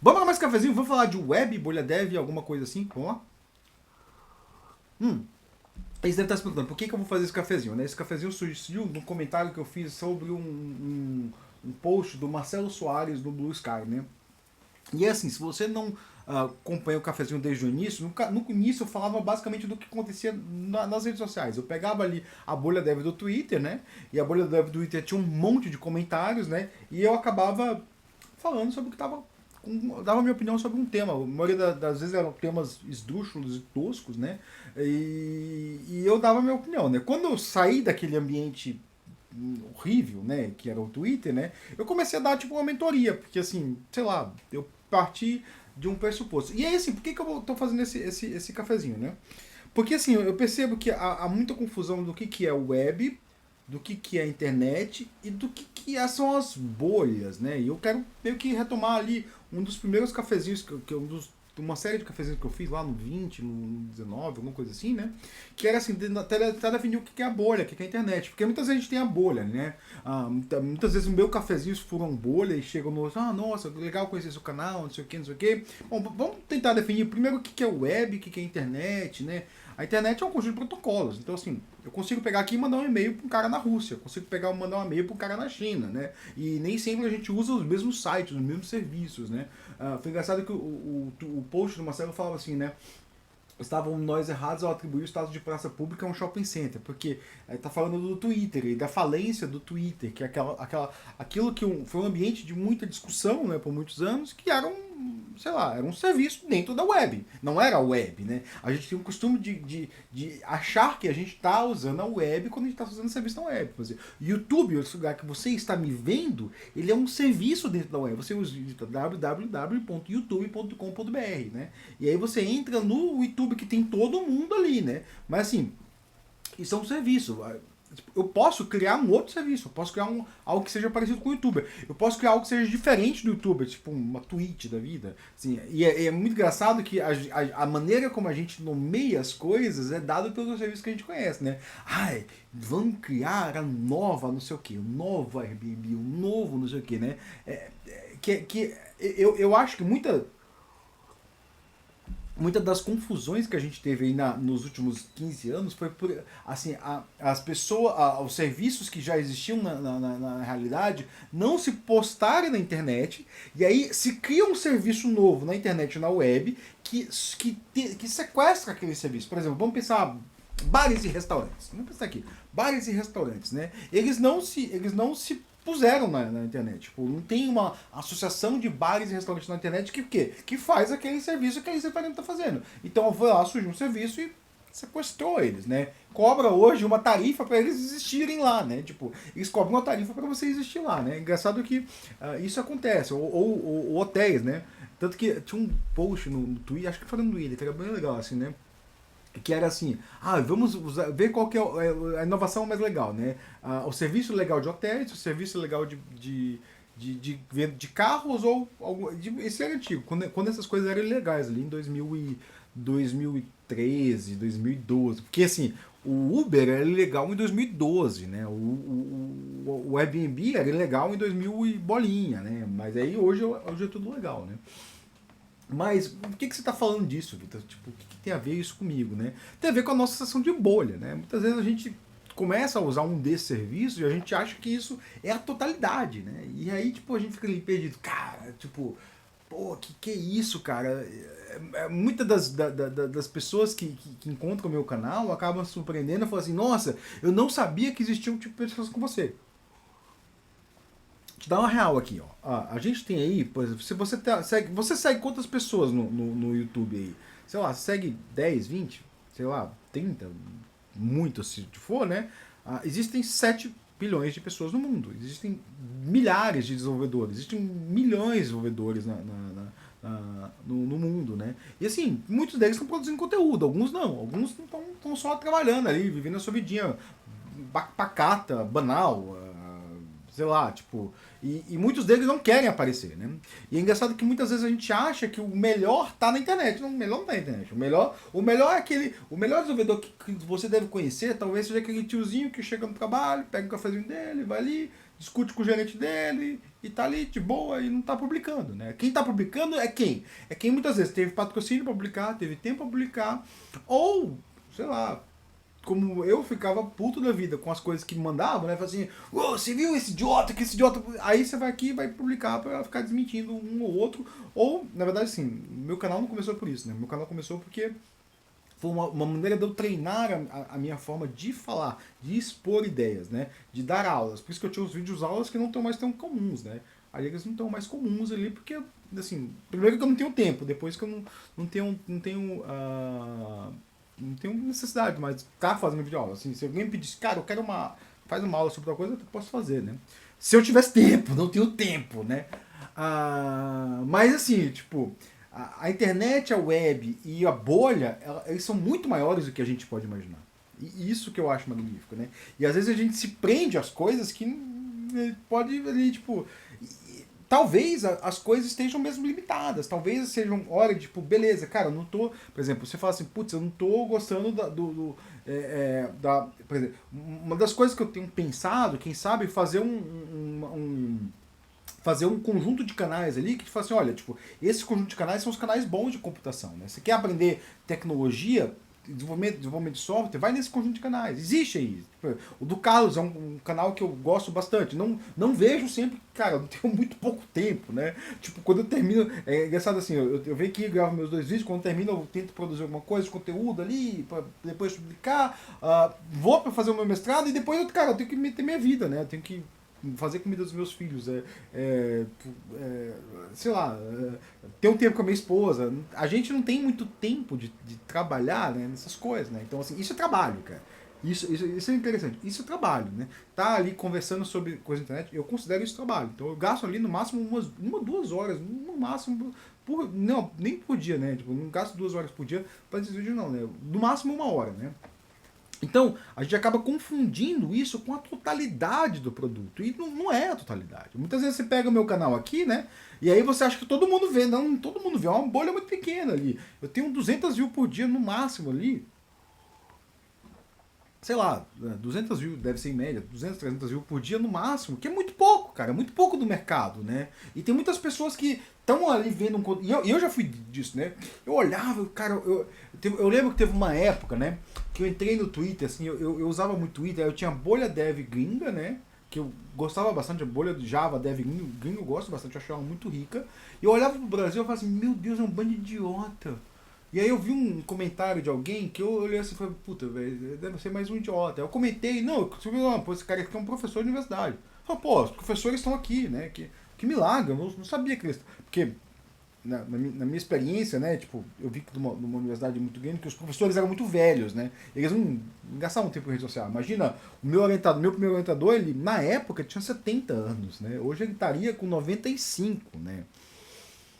Vamos lá mais cafezinho? Vamos falar de web, bolha dev, alguma coisa assim? Vamos lá? Hum. Aí você deve estar se perguntando, por que eu vou fazer esse cafezinho? Né? Esse cafezinho surgiu no comentário que eu fiz sobre um post do Marcelo Soares do Blue Sky, né? E é assim, se você não acompanha o cafezinho desde o início, no início eu falava basicamente do que acontecia nas redes sociais. Eu pegava ali a bolha dev do Twitter, né? E a bolha dev do Twitter tinha um monte de comentários, né? E eu acabava falando sobre o que estava, dava minha opinião sobre um tema. A maioria das vezes eram temas esdrúxulos e toscos, né? E eu dava minha opinião, né? Quando eu saí daquele ambiente horrível, né, que era o Twitter, né, eu comecei a dar tipo uma mentoria, porque assim, sei lá, eu parti de um pressuposto. E aí assim, por que eu tô fazendo esse cafezinho, né? Porque assim, eu percebo que há muita confusão do que é web, do que é internet e do são as bolhas, né? E eu quero meio que retomar ali um dos primeiros cafezinhos, uma série de cafezinhos que eu fiz lá no 20, no 19, alguma coisa assim, né? Que era assim, tentar definir o que é a bolha, o que é a internet. Porque muitas vezes a gente tem a bolha, né? Muitas vezes o meu cafezinho furam bolha e chegam no nossa, legal conhecer seu canal, não sei o que, não sei o que. Bom, vamos tentar definir primeiro o que é web, o que é internet, né? A internet é um conjunto de protocolos. Então, assim, eu consigo pegar aqui e mandar um e-mail para um cara na Rússia. Eu consigo pegar e mandar um e-mail para um cara na China, né? E nem sempre a gente usa os mesmos sites, os mesmos serviços, né? Foi engraçado que o post do Marcelo falava assim, né? Estavam nós errados ao atribuir o status de praça pública a um shopping center, porque está falando do Twitter e da falência do Twitter, que é aquilo que foi um ambiente de muita discussão, né, por muitos anos, que era sei lá, era um serviço dentro da web, não era a web, né? A gente tem o costume de achar que a gente está usando a web quando a gente está usando o serviço na web. Por exemplo, YouTube, esse lugar que você está me vendo, ele é um serviço dentro da web. Você usa www.youtube.com.br, né? E aí você entra no YouTube que tem todo mundo ali, né? Mas assim, isso é um serviço. Eu posso criar um outro serviço, eu posso criar algo que seja parecido com o YouTuber. Eu posso criar algo que seja diferente do YouTuber, tipo uma Twitch da vida. Assim, e é muito engraçado que a maneira como a gente nomeia as coisas é dada pelos serviços que a gente conhece, né? Ai, vamos criar a nova não sei o que, o novo Airbnb, o novo não sei o que, né? Eu acho que muitas das confusões que a gente teve aí nos últimos 15 anos foi por assim, as pessoas, os serviços que já existiam na realidade não se postarem na internet, e aí se cria um serviço novo na internet, na web, que sequestra aquele serviço. Por exemplo, vamos pensar bares e restaurantes. Vamos pensar aqui, bares e restaurantes, né? Eles não se puseram na internet. Tipo, não tem uma associação de bares e restaurantes na internet que o quê? Que faz aquele serviço que aqueles restaurantes estão fazendo. Então foi lá, surgiu um serviço e sequestrou eles, né? Cobra hoje uma tarifa para eles existirem lá, né? Tipo, eles cobram uma tarifa para você existir lá, né? Engraçado que isso acontece. Ou hotéis, né? Tanto que tinha um post no Twitter, acho que falando do Twitter, que era bem legal, assim, né? Que era assim, vamos ver qual que é a inovação mais legal, né? O serviço legal de hotéis, o serviço legal de carros ou esse era antigo, quando essas coisas eram legais ali em 2013, 2012, porque assim, o Uber era legal em 2012, né? O Airbnb era legal em 2000 e bolinha, né? Mas aí hoje é tudo legal, né? Mas por que você está falando disso, Vitor? Tipo, o que tem a ver isso comigo, né? Tem a ver com a nossa sensação de bolha, né? Muitas vezes a gente começa a usar um desses serviços e a gente acha que isso é a totalidade, né? E aí, tipo, a gente fica ali perdido. Cara, tipo, pô, que é isso, cara? Muitas das pessoas que encontram o meu canal acabam se surpreendendo e falam assim, nossa, eu não sabia que existia um tipo de pessoas com você. Te dar uma real aqui, ó. A gente tem aí, por exemplo, se você segue quantas pessoas no YouTube aí? Sei lá, segue 10, 20, sei lá, 30, muito se for, né? Existem 7 bilhões de pessoas no mundo. Existem milhares de desenvolvedores, existem milhões de desenvolvedores no mundo, né? E assim, muitos deles estão produzindo conteúdo, alguns não, alguns estão só trabalhando ali, vivendo a sua vidinha pacata, banal, sei lá, tipo. E muitos deles não querem aparecer, né? E é engraçado que muitas vezes a gente acha que o melhor tá na internet. Não, o melhor não tá na internet. O melhor é aquele. O melhor desenvolvedor que você deve conhecer, talvez seja aquele tiozinho que chega no trabalho, pega o cafezinho dele, vai ali, discute com o gerente dele e tá ali de boa e não tá publicando, né? Quem tá publicando é quem? É quem muitas vezes teve patrocínio para publicar, teve tempo para publicar, ou, sei lá, como eu ficava puto da vida com as coisas que me mandavam, né? Falei assim, ô, você viu esse idiota, que esse idiota... Aí você vai aqui e vai publicar pra ficar desmentindo um ou outro. Ou, na verdade, assim, meu canal não começou por isso, né? Meu canal começou porque foi uma maneira de eu treinar a minha forma de falar, de expor ideias, né? De dar aulas. Por isso que eu tinha os vídeos aulas que não estão mais tão comuns, né? Aí eles não estão mais comuns ali porque, assim, primeiro que eu não tenho tempo, depois que eu não tenho necessidade, mas tá fazendo vídeo aula. Assim, se alguém me pedisse, cara, eu quero faz uma aula sobre tal coisa, eu posso fazer, né? Se eu tivesse tempo, não tenho tempo, né? Mas assim, tipo, a internet, a web e a bolha, eles são muito maiores do que a gente pode imaginar. E isso que eu acho magnífico, né? E às vezes a gente se prende às coisas que pode ali, tipo, talvez as coisas estejam mesmo limitadas. Talvez sejam hora de, tipo, beleza, cara, eu não tô. Por exemplo, você fala assim, putz, eu não tô gostando por exemplo, uma das coisas que eu tenho pensado, quem sabe, fazer fazer um conjunto de canais ali que te fala assim, olha, tipo, esse conjunto de canais são os canais bons de computação, né? Você quer aprender tecnologia, desenvolvimento de software, vai nesse conjunto de canais. Existe aí. O do Carlos é um canal que eu gosto bastante. Não vejo sempre, cara, eu tenho muito pouco tempo, né? Tipo, quando eu termino. É engraçado assim, eu venho aqui e gravo meus 2 vídeos, quando eu termino eu tento produzir alguma coisa de conteúdo ali, pra depois publicar, vou para fazer o meu mestrado e depois, cara, eu tenho que meter minha vida, né? Eu tenho que fazer comida dos meus filhos, sei lá, ter um tempo com a minha esposa. A gente não tem muito tempo de trabalhar, né, nessas coisas, né? Então, assim, isso é trabalho, cara. Isso é interessante. Isso é trabalho, né? Tá ali conversando sobre coisa da internet, eu considero isso trabalho. Então eu gasto ali no máximo uma 2 horas, no máximo, não, nem por dia, né? Tipo, não gasto 2 horas por dia para esse vídeo não, né? No máximo 1 hora, né? Então, a gente acaba confundindo isso com a totalidade do produto. E não é a totalidade. Muitas vezes você pega o meu canal aqui, né? E aí você acha que todo mundo vê. Não, todo mundo vê. É uma bolha muito pequena ali. Eu tenho 200 views por dia no máximo ali. Sei lá, 200 views, deve ser em média, 200, 300 views por dia no máximo, que é muito pouco, cara, é muito pouco do mercado, né? E tem muitas pessoas que estão ali vendo um conteúdo, e eu já fui disso, né? Eu olhava, cara, eu lembro que teve uma época, né, que eu entrei no Twitter, assim, eu usava muito Twitter, eu tinha a bolha dev gringa, né, que eu gostava bastante, a bolha do Java dev gringo eu gosto bastante, eu achava muito rica, e eu olhava pro Brasil e falava assim, meu Deus, é um bando de idiota. E aí eu vi um comentário de alguém que eu olhei assim e falei, puta, velho, deve ser mais um idiota. Eu comentei, não, pô, esse cara aqui é um professor de universidade. Eu falei, pô, os professores estão aqui, né? Que milagre, eu não sabia que eles. Porque na minha experiência, né, tipo, eu vi que numa universidade muito grande que os professores eram muito velhos, né? Eles não gastavam tempo em rede social. Imagina, meu primeiro orientador, ele, na época, tinha 70 anos, né? Hoje ele estaria com 95, né?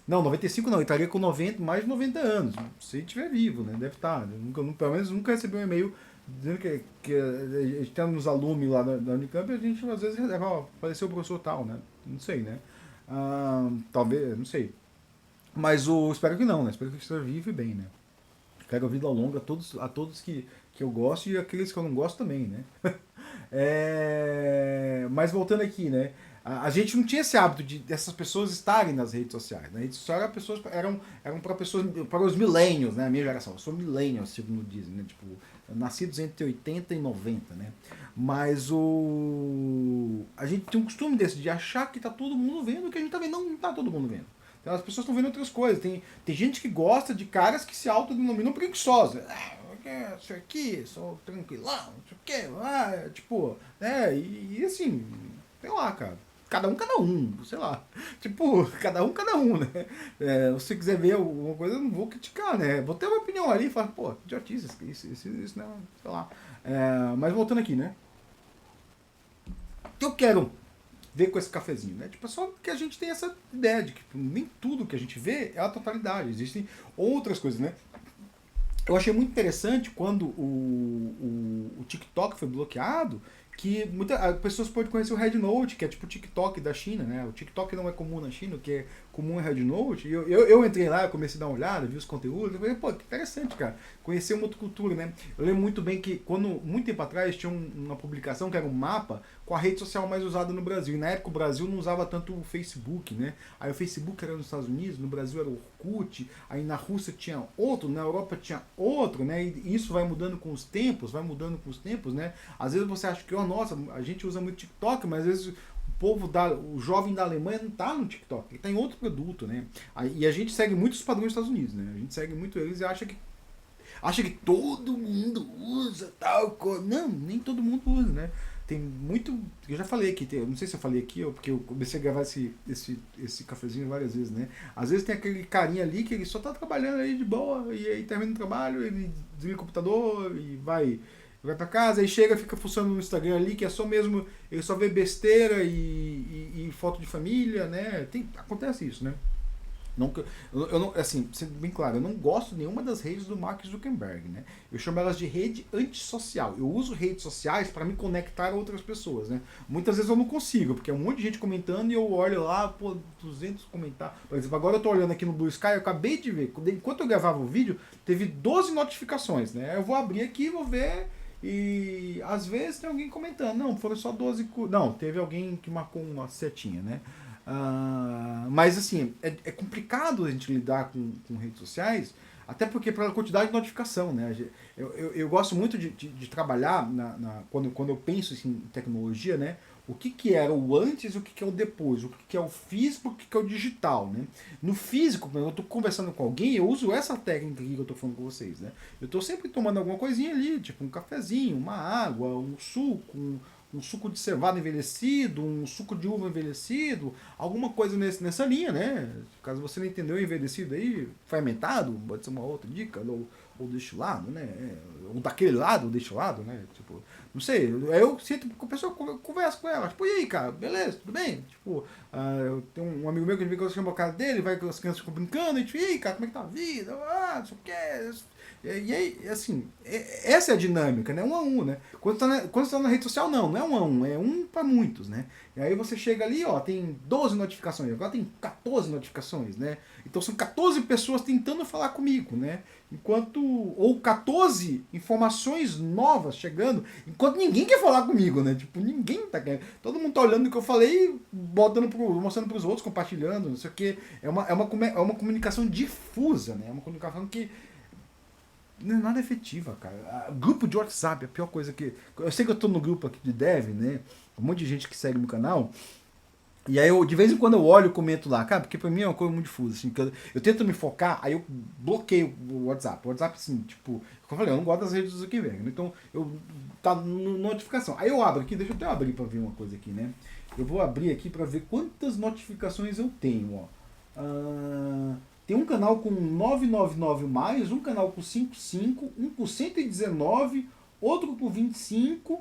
Não, 95 não, ele estaria com 90, mais de 90 anos. Se ele estiver vivo, né? Deve estar. Pelo menos nunca recebi um e-mail dizendo que a gente tem nos alunos lá da Unicamp e a gente às vezes recebe, ó, apareceu o professor tal, né? Não sei, né? Talvez, não sei. Mas espero que não, né? Espero que ele esteja vivo e bem, né? Quero vida longa a todos que eu gosto e aqueles que eu não gosto também, né? Mas voltando aqui, né? A gente não tinha esse hábito dessas pessoas estarem nas redes sociais. Na rede social eram para pessoas, para os millennials, né? A minha geração. Eu sou millennial, segundo dizem, né? Tipo, nascidos entre 80 e 90, né? Mas a gente tem um costume desse de achar que tá todo mundo vendo o que a gente tá vendo. Não tá todo mundo vendo. Então, as pessoas estão vendo outras coisas. Tem gente que gosta de caras que se autodenominam preguiçosos. Isso aqui, sou tranquilão, não sei o que, tipo, né? E assim, sei lá, cara. Cada um, sei lá. Tipo, cada um, né? Se você quiser ver alguma coisa, eu não vou criticar, né? Vou ter uma opinião ali e falar, pô, idiotice, isso não, sei lá. Mas voltando aqui, né? O que eu quero ver com esse cafezinho, né? Tipo, é só que a gente tem essa ideia de que nem tudo que a gente vê é a totalidade. Existem outras coisas, né? Eu achei muito interessante quando o TikTok foi bloqueado, que muitas pessoas podem conhecer o Red Note, que é tipo o TikTok da China, né? O TikTok não é comum na China, o que é como um Red Note, e eu entrei lá, eu comecei a dar uma olhada, vi os conteúdos, eu falei, pô, que interessante, cara, conhecer uma outra cultura, né? Eu lembro muito bem que, quando, muito tempo atrás, tinha uma publicação que era um mapa com a rede social mais usada no Brasil, e na época o Brasil não usava tanto o Facebook, né? Aí o Facebook era nos Estados Unidos, no Brasil era o Orkut, aí na Rússia tinha outro, na Europa tinha outro, né? E isso vai mudando com os tempos, né? Às vezes você acha que, oh, nossa, a gente usa muito TikTok, mas às vezes o jovem da Alemanha não está no TikTok, ele está em outro produto, né? E a gente segue muito os padrões dos Estados Unidos, né? A gente segue muito eles e acha que todo mundo usa tal coisa. Não, nem todo mundo usa, né? Tem muito. Eu já falei aqui, eu não sei se eu falei aqui, porque eu comecei a gravar esse cafezinho várias vezes, né? Às vezes tem aquele carinha ali que ele só tá trabalhando aí de boa, e aí termina o trabalho, ele desliga o computador e vai pra casa, aí chega, fica funcionando no Instagram ali, que é só mesmo, ele só vê besteira e foto de família, né? Acontece isso, né? Não, eu não, assim, sendo bem claro, eu não gosto de nenhuma das redes do Mark Zuckerberg, né? Eu chamo elas de rede antissocial. Eu uso redes sociais para me conectar a outras pessoas, né? Muitas vezes eu não consigo, porque é um monte de gente comentando e eu olho lá, pô, 200 comentários. Por exemplo, agora eu tô olhando aqui no Blue Sky, eu acabei de ver, enquanto eu gravava o vídeo, teve 12 notificações, né? Eu vou abrir aqui e vou ver, e às vezes tem alguém comentando. Não, foram só 12. Não, teve alguém que marcou uma setinha, né? Mas assim, é complicado a gente lidar com redes sociais, até porque pela quantidade de notificação, né? Eu gosto muito de trabalhar quando eu penso assim, em tecnologia, né? O que era o antes e o que é o depois, o que é o físico e o que é o digital, né? No físico, quando eu estou conversando com alguém, eu uso essa técnica aqui que eu estou falando com vocês, né? Eu estou sempre tomando alguma coisinha ali, tipo um cafezinho, uma água, um suco, um suco de cevada envelhecido, um suco de uva envelhecido, alguma coisa nessa linha, né? Caso você não entendeu envelhecido aí, fermentado, pode ser uma outra dica, ou destilado, né? Ou daquele lado, destilado, né? Tipo, não sei, eu sinto que a pessoa conversa com ela, tipo, e aí, cara, beleza, tudo bem? Tipo, eu tenho um amigo meu que ele vem com a casa dele, vai com as crianças ficam brincando, e tipo, e aí, cara, como é que tá a vida? Não sei o que. E aí, assim, essa é a dinâmica, né? Um a um, né? Quando você tá na rede social, não é um a um, é um para muitos, né? E aí você chega ali, ó, tem 12 notificações, agora tem 14 notificações, né? Então são 14 pessoas tentando falar comigo, né? Ou 14 informações novas chegando, enquanto ninguém quer falar comigo, né? Tipo, ninguém tá querendo. Todo mundo tá olhando o que eu falei, mostrando pros outros, compartilhando, não sei o quê. É uma comunicação difusa, né? É uma comunicação que não é nada efetiva, cara. Grupo de WhatsApp é a pior coisa que. Eu sei que eu tô no grupo aqui de Dev, né? Um monte de gente que segue no canal. E aí eu, de vez em quando eu olho e comento lá, cara, porque pra mim é uma coisa muito difusa, assim, que eu tento me focar, aí eu bloqueio o WhatsApp. O WhatsApp, assim, tipo, como eu falei, eu não gosto das redes do Zuckerberg, né? Então eu tá no notificação. Aí eu abro aqui, deixa eu até abrir pra ver uma coisa aqui, né? Eu vou abrir aqui pra ver quantas notificações eu tenho, ó. Tem um canal com 999 mais, um canal com 55, um com 119, outro com 25,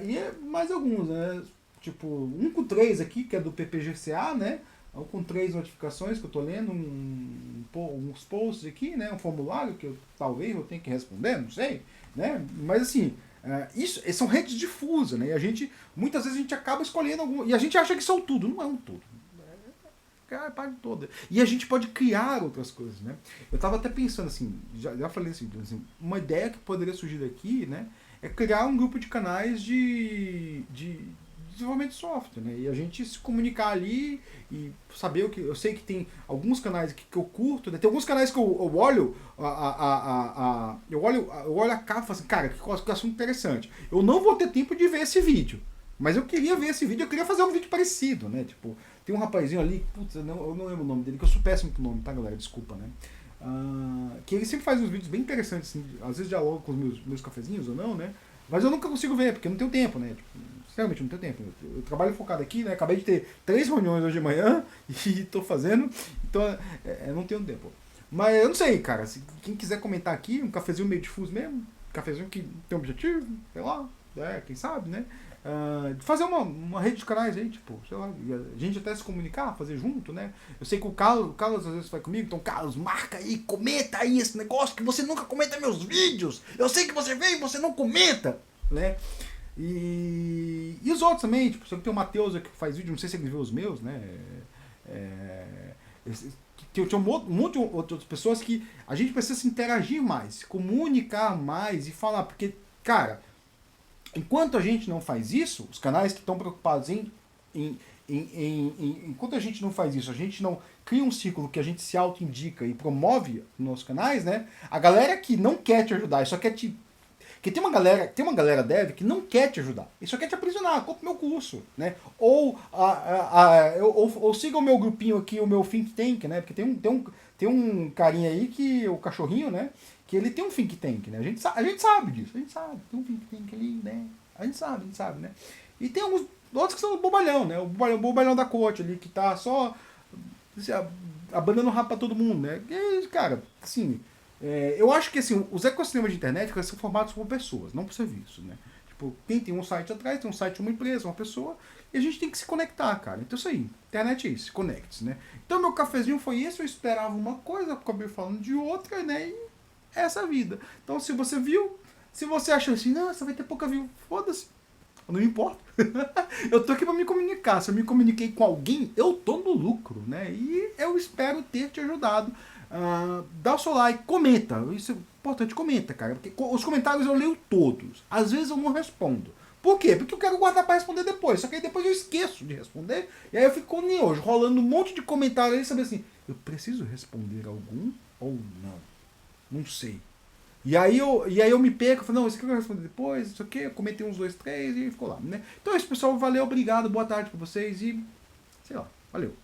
e mais alguns, né? Tipo, um com 3 aqui, que é do PPGCA, né? Um com 3 notificações que eu tô lendo, uns posts aqui, né? Um formulário que talvez eu tenha que responder, não sei, né? Mas assim, isso são redes difusas, né? E muitas vezes a gente acaba escolhendo algum, e a gente acha que são tudo, não é um tudo. A parte toda. E a gente pode criar outras coisas, né? Eu estava até pensando assim, já falei assim, uma ideia que poderia surgir daqui, né? É criar um grupo de canais de desenvolvimento de software, né? E a gente se comunicar ali e saber o que. Eu sei que tem alguns canais aqui que eu curto, né? Tem alguns canais que eu olho, eu olho a capa e falo assim, cara, que assunto interessante. Eu não vou ter tempo de ver esse vídeo. Mas eu queria ver esse vídeo, eu queria fazer um vídeo parecido, né? Tipo, tem um rapazinho ali, putz, eu não lembro o nome dele, que eu sou péssimo com o nome, tá, galera? Desculpa, né? Que ele sempre faz uns vídeos bem interessantes, assim, às vezes dialoga com os meus cafezinhos ou não, né? Mas eu nunca consigo ver, porque eu não tenho tempo, né? Tipo, sinceramente, não tenho tempo. Eu trabalho focado aqui, né? Acabei de ter 3 reuniões hoje de manhã e tô fazendo, então não tenho tempo. Mas eu não sei, cara, se quem quiser comentar aqui, um cafezinho meio difuso mesmo, cafezinho que tem um objetivo, sei lá, quem sabe, né? Fazer uma rede de canais aí, tipo, sei lá, a gente até se comunicar, fazer junto, né? Eu sei que o Carlos às vezes vai comigo, então Carlos, marca aí, comenta aí esse negócio, que você nunca comenta meus vídeos, eu sei que você vem e você não comenta, né? E os outros também, tipo, se eu tenho o Matheus aqui que faz vídeo, não sei se ele vê os meus, né? Tinha um monte de outras pessoas que a gente precisa se interagir mais, se comunicar mais e falar, porque, cara, enquanto a gente não faz isso, os canais que estão preocupados em, enquanto a gente não faz isso, a gente não cria um ciclo que a gente se auto-indica e promove nos nossos canais, né? A galera que não quer te ajudar, só quer te. Porque tem uma galera dev que não quer te ajudar, e só quer te aprisionar, compra o meu curso, né? Ou siga o meu grupinho aqui, o meu think tank, né? Porque tem um carinha aí que, o cachorrinho, né? Que ele tem um think tank, né? A gente sabe disso, a gente sabe, tem um think tank ali, né? A gente sabe, né? E tem alguns outros que são o bobalhão, né? O bobalhão da corte ali, que tá só assim, abanando o rabo pra todo mundo, né? E, cara, assim, eu acho que assim, os ecossistemas de internet são formados por pessoas, não por serviços, né? Tipo, quem tem um site atrás, tem um site de uma empresa, uma pessoa, e a gente tem que se conectar, cara. Então isso aí, internet é isso, conecte-se, né? Então meu cafezinho foi isso, eu esperava uma coisa, acabei falando de outra, né? E essa é a vida. Então se você viu, se você achou assim, não, você vai ter pouca view, foda-se. Não me importa. Eu tô aqui pra me comunicar. Se eu me comuniquei com alguém, eu tô no lucro, né? E eu espero ter te ajudado. Dá o seu like, comenta. Isso é importante, comenta, cara. Porque os comentários eu leio todos. Às vezes eu não respondo. Por quê? Porque eu quero guardar pra responder depois. Só que aí depois eu esqueço de responder. E aí eu fico nem hoje, rolando um monte de comentários aí, saber assim, eu preciso responder algum ou não? Não sei. E aí eu me perco, eu falo, não, isso aqui eu vou responder depois, isso aqui, eu comentei uns 2, 3 e ficou lá, né? Então é isso, pessoal, valeu, obrigado, boa tarde pra vocês e, sei lá, valeu.